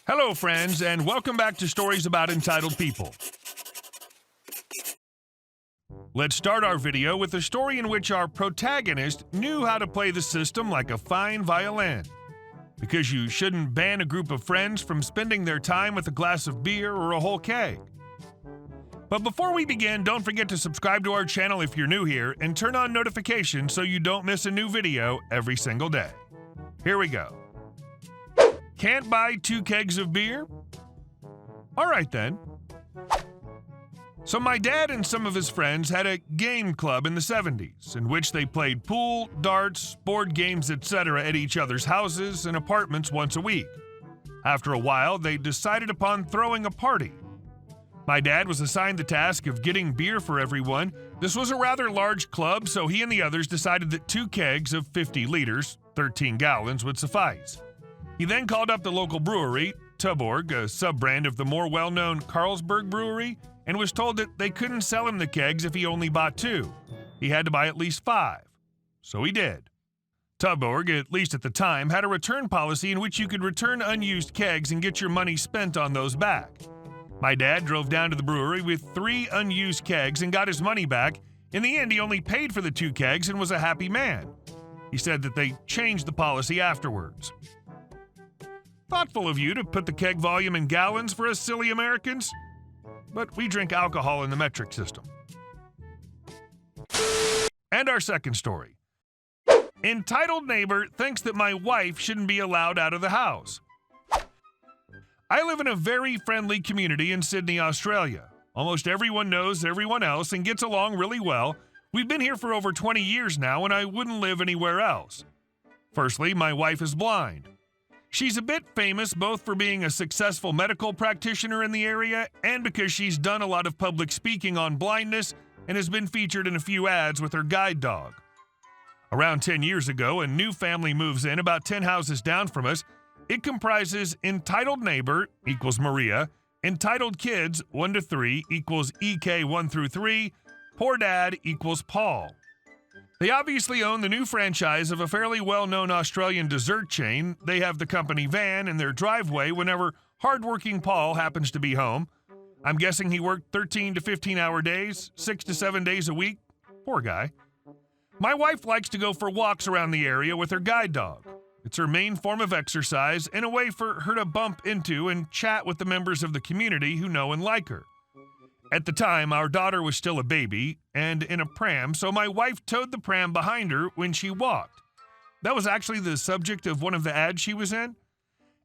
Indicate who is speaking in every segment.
Speaker 1: Hello, friends, and welcome back to Stories About Entitled People. Let's start our video with a story in which our protagonist knew how to play the system like a fine violin. Because you shouldn't ban a group of friends from spending their time with a glass of beer or a whole keg. But before we begin, don't forget to subscribe to our channel if you're new here and turn on notifications so you don't miss a new video every single day. Here we go. Can't buy 2 kegs of beer? All right then. So my dad and some of his friends had a game club in the 70s in which they played pool, darts, board games, etc. at each other's houses and apartments once a week. After a while, they decided upon throwing a party. My dad was assigned the task of getting beer for everyone. This was a rather large club, so he and the others decided that 2 kegs of 50 liters, 13 gallons, would suffice. He then called up the local brewery, Tuborg, a sub-brand of the more well-known Carlsberg brewery, and was told that they couldn't sell him the kegs if he only bought 2. He had to buy at least 5. So he did. Tuborg, at least at the time, had a return policy in which you could return unused kegs and get your money spent on those back. My dad drove down to the brewery with 3 unused kegs and got his money back. In the end, he only paid for the 2 kegs and was a happy man. He said that they changed the policy afterwards. Thoughtful of you to put the keg volume in gallons for us silly Americans. But we drink alcohol in the metric system. And our second story. Entitled neighbor thinks that my wife shouldn't be allowed out of the house. I live in a very friendly community in Sydney, Australia. Almost everyone knows everyone else and gets along really well. We've been here for over 20 years now, and I wouldn't live anywhere else. Firstly, my wife is blind. She's a bit famous both for being a successful medical practitioner in the area and because she's done a lot of public speaking on blindness and has been featured in a few ads with her guide dog. Around 10 years ago, a new family moves in about 10 houses down from us. It comprises entitled neighbor equals Maria, entitled kids 1 to 3 equals EK 1 through 3, poor dad equals Paul. They obviously own the new franchise of a fairly well-known Australian dessert chain. They have the company van in their driveway whenever hardworking Paul happens to be home. I'm guessing he worked 13 to 15-hour days, 6 to 7 days a week. Poor guy. My wife likes to go for walks around the area with her guide dog. It's her main form of exercise and a way for her to bump into and chat with the members of the community who know and like her. At the time, our daughter was still a baby and in a pram, so my wife towed the pram behind her when she walked. That was actually the subject of one of the ads she was in.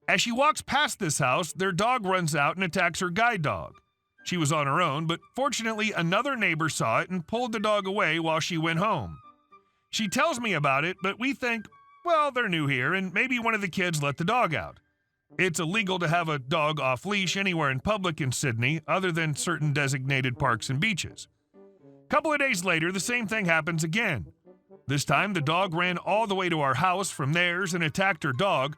Speaker 1: As she walks past this house, their dog runs out and attacks her guide dog. She was on her own, but fortunately another neighbor saw it and pulled the dog away while she went home. She tells me about it, but we think, well, they're new here and maybe one of the kids let the dog out. It's illegal to have a dog off-leash anywhere in public in Sydney other than certain designated parks and beaches. A couple of days later, the same thing happens again. This time, the dog ran all the way to our house from theirs and attacked her dog.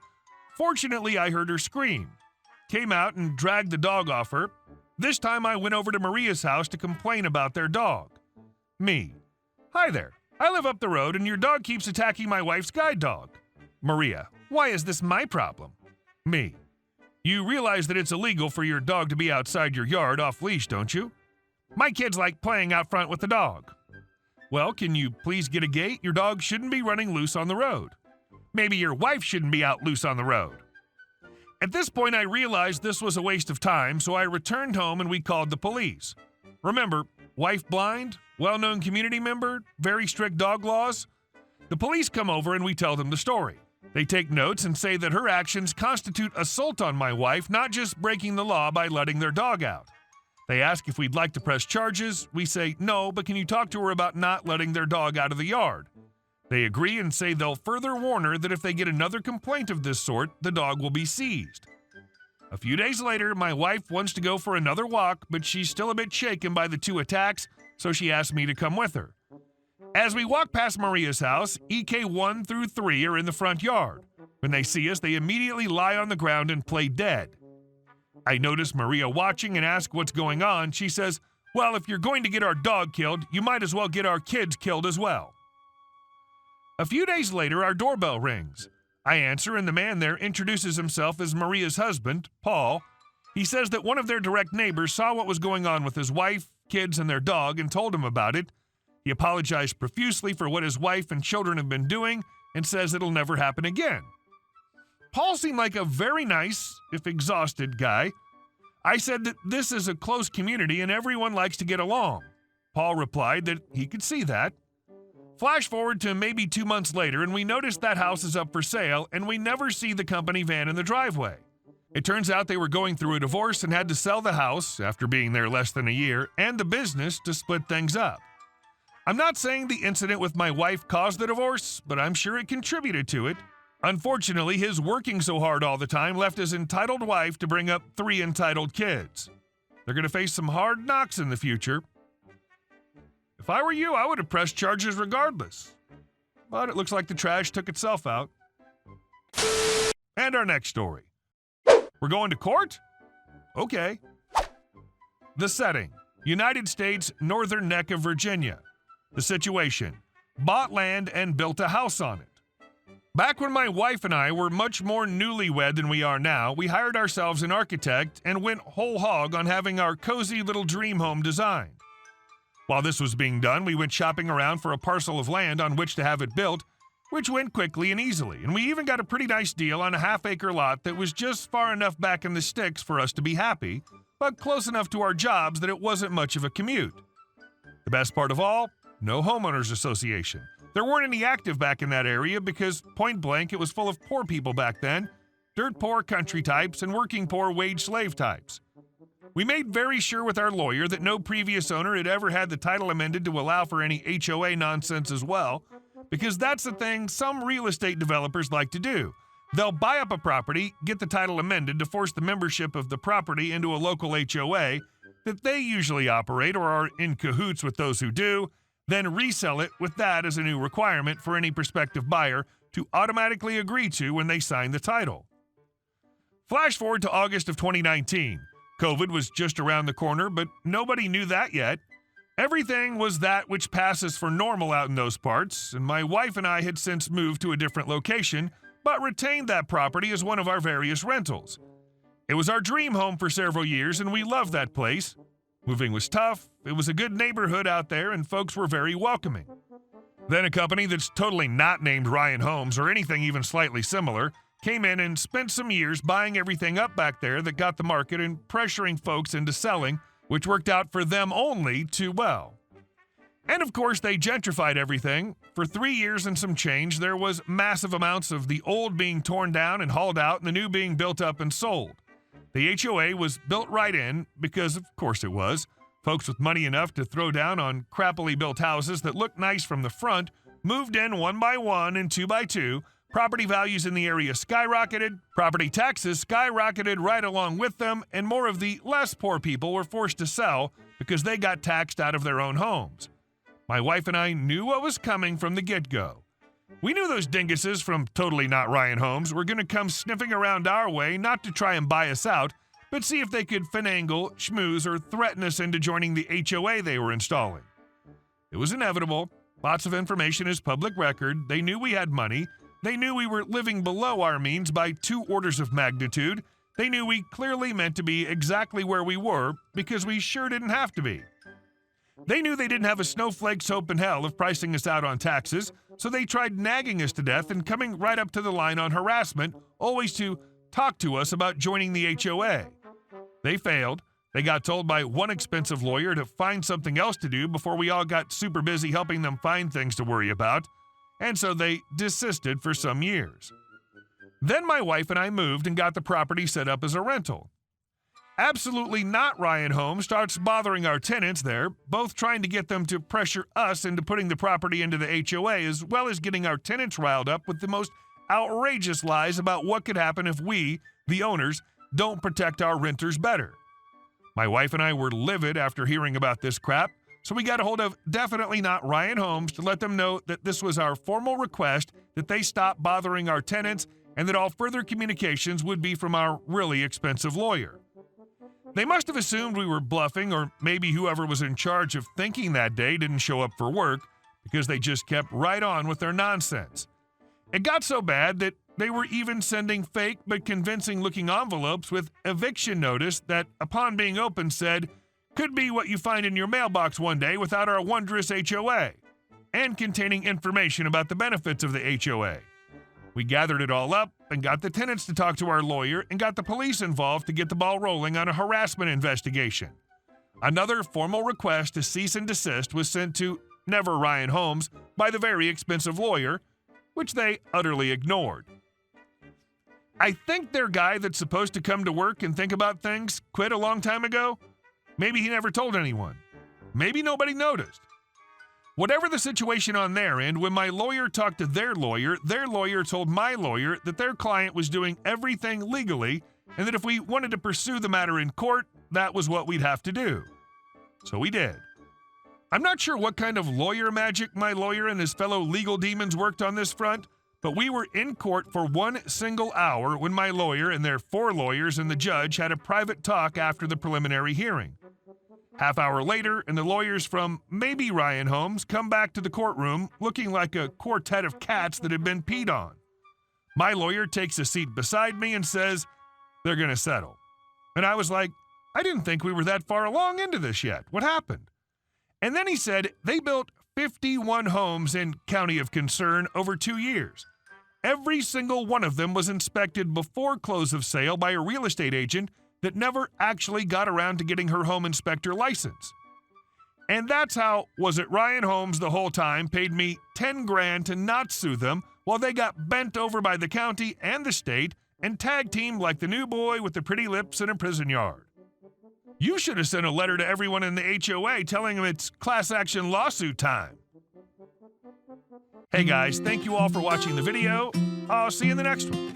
Speaker 1: Fortunately, I heard her scream. Came out and dragged the dog off her. This time, I went over to Maria's house to complain about their dog. Me. Hi there. I live up the road and your dog keeps attacking my wife's guide dog. Maria. Why is this my problem? Me. You realize that it's illegal for your dog to be outside your yard off-leash, don't you? My kids like playing out front with the dog. Well, can you please get a gate? Your dog shouldn't be running loose on the road. Maybe your wife shouldn't be out loose on the road. At this point, I realized this was a waste of time, so I returned home and we called the police. Remember, wife blind, well-known community member, very strict dog laws. The police come over and we tell them the story. They take notes and say that her actions constitute assault on my wife, not just breaking the law by letting their dog out. They ask if we'd like to press charges. We say no, but can you talk to her about not letting their dog out of the yard? They agree and say they'll further warn her that if they get another complaint of this sort, the dog will be seized. A few days later, my wife wants to go for another walk, but she's still a bit shaken by the 2 attacks, so she asks me to come with her. As we walk past Maria's house, EK 1 through 3 are in the front yard. When they see us, they immediately lie on the ground and play dead. I notice Maria watching and ask what's going on. She says, well, if you're going to get our dog killed, you might as well get our kids killed as well. A few days later, our doorbell rings. I answer, and the man there introduces himself as Maria's husband, Paul. He says that one of their direct neighbors saw what was going on with his wife, kids, and their dog and told him about it. He apologized profusely for what his wife and children have been doing and says it'll never happen again. Paul seemed like a very nice, if exhausted, guy. I said that this is a close community and everyone likes to get along. Paul replied that he could see that. Flash forward to maybe 2 months later, and we notice that house is up for sale, and we never see the company van in the driveway. It turns out they were going through a divorce and had to sell the house, after being there less than a year, and the business to split things up. I'm not saying the incident with my wife caused the divorce, but I'm sure it contributed to it. Unfortunately, his working so hard all the time left his entitled wife to bring up 3 entitled kids. They're going to face some hard knocks in the future. If I were you, I would have pressed charges regardless. But it looks like the trash took itself out. And our next story. We're going to court? Okay. The setting: United States, northern neck of Virginia. The situation: bought land and built a house on it. Back when my wife and I were much more newlywed than we are now, we hired ourselves an architect and went whole hog on having our cozy little dream home designed. While this was being done, we went shopping around for a parcel of land on which to have it built, which went quickly and easily, and we even got a pretty nice deal on a half-acre lot that was just far enough back in the sticks for us to be happy, but close enough to our jobs that it wasn't much of a commute. The best part of all, no homeowners association. There weren't any active back in that area because, point blank, it was full of poor people back then, dirt poor country types and working poor wage slave types. We made very sure with our lawyer that no previous owner had ever had the title amended to allow for any HOA nonsense as well, because that's the thing some real estate developers like to do. They'll buy up a property, get the title amended to force the membership of the property into a local HOA that they usually operate or are in cahoots with those who do, then resell it with that as a new requirement for any prospective buyer to automatically agree to when they sign the title. Flash forward to August of 2019. COVID was just around the corner, but nobody knew that yet. Everything was that which passes for normal out in those parts, and my wife and I had since moved to a different location, but retained that property as one of our various rentals. It was our dream home for several years, and we loved that place. Moving was tough, it was a good neighborhood out there, and folks were very welcoming. Then a company that's totally not named Ryan Homes or anything even slightly similar came in and spent some years buying everything up back there that got the market and pressuring folks into selling, which worked out for them only too well. And of course, they gentrified everything. For 3 years and some change, there was massive amounts of the old being torn down and hauled out and the new being built up and sold. The HOA was built right in because, of course it was, folks with money enough to throw down on crappily built houses that looked nice from the front moved in one by one and two by two. Property values in the area skyrocketed, property taxes skyrocketed right along with them, and more of the less poor people were forced to sell because they got taxed out of their own homes. My wife and I knew what was coming from the get-go. We knew those dinguses from Totally Not Ryan Homes were going to come sniffing around our way not to try and buy us out, but see if they could finagle, schmooze, or threaten us into joining the HOA they were installing. It was inevitable. Lots of information is public record. They knew we had money. They knew we were living below our means by 2 orders of magnitude. They knew we clearly meant to be exactly where we were because we sure didn't have to be. They knew they didn't have a snowflake's hope in hell of pricing us out on taxes, so they tried nagging us to death and coming right up to the line on harassment, always to talk to us about joining the HOA. They failed. They got told by one expensive lawyer to find something else to do before we all got super busy helping them find things to worry about, and so they desisted for some years. Then my wife and I moved and got the property set up as a rental. Absolutely Not Ryan Homes starts bothering our tenants there, both trying to get them to pressure us into putting the property into the HOA, as well as getting our tenants riled up with the most outrageous lies about what could happen if we, the owners, don't protect our renters better. My wife and I were livid after hearing about this crap, so we got a hold of Definitely Not Ryan Homes to let them know that this was our formal request that they stop bothering our tenants and that all further communications would be from our really expensive lawyer. They must have assumed we were bluffing, or maybe whoever was in charge of thinking that day didn't show up for work because they just kept right on with their nonsense. It got so bad that They were even sending fake but convincing-looking envelopes with eviction notice that, upon being opened, said, "Could be what you find in your mailbox one day without our wondrous HOA," and containing information about the benefits of the HOA. We gathered it all up and got the tenants to talk to our lawyer and got the police involved to get the ball rolling on a harassment investigation. Another formal request to cease and desist was sent to Never Ryan Holmes by the very expensive lawyer, which they utterly ignored. I think their guy that's supposed to come to work and think about things quit a long time ago. Maybe he never told anyone. Maybe nobody noticed. Whatever the situation on their end, when my lawyer talked to their lawyer told my lawyer that their client was doing everything legally and that if we wanted to pursue the matter in court, that was what we'd have to do. So we did. I'm not sure what kind of lawyer magic my lawyer and his fellow legal demons worked on this front, but we were in court for 1 single hour when my lawyer and their 4 lawyers and the judge had a private talk after the preliminary hearing. Half hour later, and the lawyers from maybe Ryan Holmes come back to the courtroom looking like a quartet of cats that had been peed on. My lawyer takes a seat beside me and says, "They're going to settle." And I was like, I didn't think we were that far along into this yet. What happened? And then he said they built 51 homes in County of Concern over 2 years. Every single one of them was inspected before close of sale by a real estate agent that never actually got around to getting her home inspector license. And that's how Was It Ryan Holmes the whole time paid me $10 grand to not sue them while they got bent over by the county and the state and tag teamed like the new boy with the pretty lips in a prison yard. You should have sent a letter to everyone in the HOA telling them it's class action lawsuit time. Hey guys, thank you all for watching the video. I'll see you in the next one.